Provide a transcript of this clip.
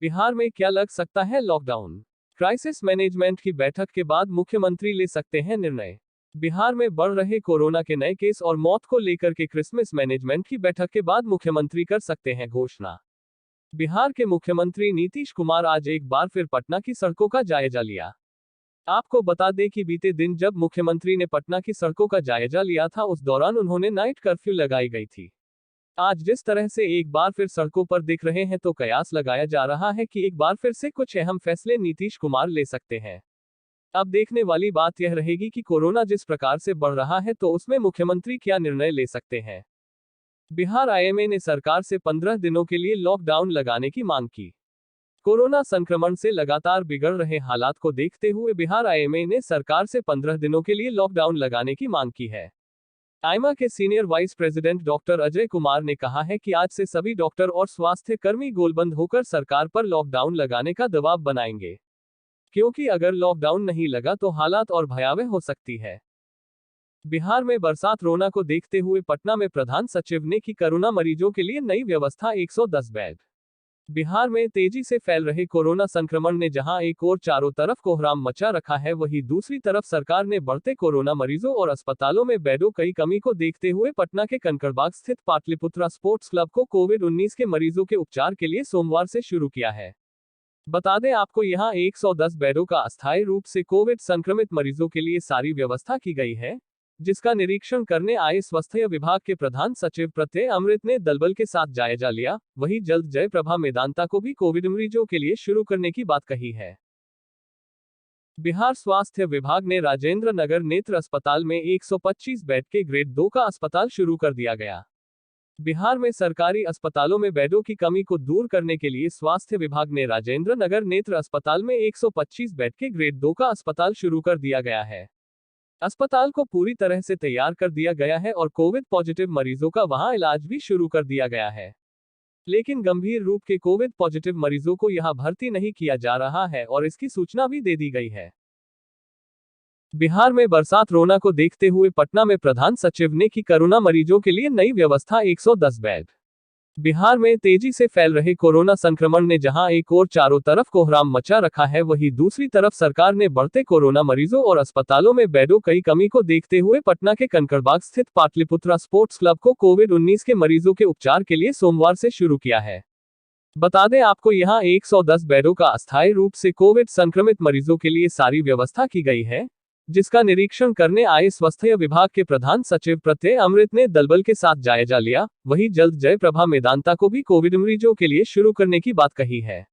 बिहार में क्या लग सकता है लॉकडाउन? क्राइसिस मैनेजमेंट की बैठक के बाद मुख्यमंत्री ले सकते हैं निर्णय। बिहार में बढ़ रहे कोरोना के नए केस और मौत को लेकर के क्रिसमस मैनेजमेंट की बैठक के बाद मुख्यमंत्री कर सकते हैं घोषणा। बिहार के मुख्यमंत्री नीतीश कुमार आज एक बार फिर पटना की सड़कों का जायजा लिया। आपको बता दें कि बीते दिन जब मुख्यमंत्री ने पटना की सड़कों का जायजा लिया था, उस दौरान उन्होंने नाइट कर्फ्यू लगाई गई थी। आज जिस तरह से एक बार फिर सड़कों पर दिख रहे हैं, तो कयास लगाया जा रहा है कि एक बार फिर से कुछ अहम फैसले नीतीश कुमार ले सकते हैं। अब देखने वाली बात यह रहेगी कि कोरोना जिस प्रकार से बढ़ रहा है, तो उसमें मुख्यमंत्री क्या निर्णय ले सकते हैं। बिहार आईएमए ने सरकार से 15 दिनों के लिए लॉकडाउन लगाने की मांग की। कोरोना संक्रमण से लगातार बिगड़ रहे हालात को देखते हुए बिहार आईएमए ने सरकार से 15 दिनों के लिए लॉकडाउन लगाने की मांग की है। आईएमए के senior vice president doctor Ajay Kumar ने कहा है कि आज से सभी डॉक्टर और स्वास्थ्य कर्मी गोलबंद होकर सरकार पर लॉकडाउन लगाने का दबाव बनाएंगे, क्योंकि अगर लॉकडाउन नहीं लगा तो हालात और भयावह हो सकती है। बिहार में बरसात रोना को देखते हुए पटना में प्रधान सचिव ने की कोरोना मरीजों के लिए नई व्यवस्था 110 बेड। बिहार में तेजी से फैल रहे कोरोना संक्रमण ने जहां एक ओर चारों तरफ कोहराम मचा रखा है, वहीं दूसरी तरफ सरकार ने बढ़ते कोरोना मरीजों और अस्पतालों में बेडों की कमी को देखते हुए पटना के कंकड़बाग स्थित पाटलिपुत्रा स्पोर्ट्स क्लब को कोविड-19 के मरीजों के उपचार के लिए सोमवार से शुरू किया है। बता दें आपको, यहां 110 बेडों का अस्थायी रूप से कोविड संक्रमित मरीजों के लिए सारी व्यवस्था की गई है, जिसका निरीक्षण करने आए स्वास्थ्य विभाग के प्रधान सचिव प्रत्यय अमृत ने दलबल के साथ जायजा लिया। वहीं जल्द जयप्रभा मेदांता को भी कोविड मरीजों के लिए शुरू करने की बात कही है। बिहार स्वास्थ्य विभाग ने राजेंद्र नगर नेत्र अस्पताल में 125 बेड के ग्रेड 2 का अस्पताल शुरू कर दिया गया। बिहार में सरकारी अस्पतालों में बेडों की कमी को दूर करने के लिए स्वास्थ्य विभाग ने राजेंद्र नगर नेत्र अस्पताल में 125 बेड के ग्रेड 2 का अस्पताल शुरू कर दिया गया है। अस्पताल को पूरी तरह से तैयार कर दिया गया है और कोविड पॉजिटिव मरीजों का वहां इलाज भी शुरू कर दिया गया है। लेकिन गंभीर रूप के कोविड पॉजिटिव मरीजों को यहां भर्ती नहीं किया जा रहा है और इसकी सूचना भी दे दी गई है। बिहार में बरसात रोना को देखते हुए पटना में प्रधान सचिव ने की कोरोना मरीजों के लिए नई व्यवस्था 110 बेड। बिहार में तेजी से फैल रहे कोरोना संक्रमण ने जहां एक ओर चारों तरफ कोहराम मचा रखा है, वहीं दूसरी तरफ सरकार ने बढ़ते कोरोना मरीजों और अस्पतालों में बेडों की कमी को देखते हुए पटना के कंकड़बाग स्थित पाटलिपुत्रा स्पोर्ट्स क्लब को कोविड-19 के मरीजों के उपचार के लिए सोमवार से शुरू किया है। बता दें आपको, यहां 110 बेडों का अस्थायी रूप से कोविड संक्रमित मरीजों के लिए सारी व्यवस्था की गई है, जिसका निरीक्षण करने आए स्वास्थ्य विभाग के प्रधान सचिव प्रत्यय अमृत ने दलबल के साथ जायजा लिया। वहीं जल्द जयप्रभा मेदांता को भी कोविड मरीजों के लिए शुरू करने की बात कही है।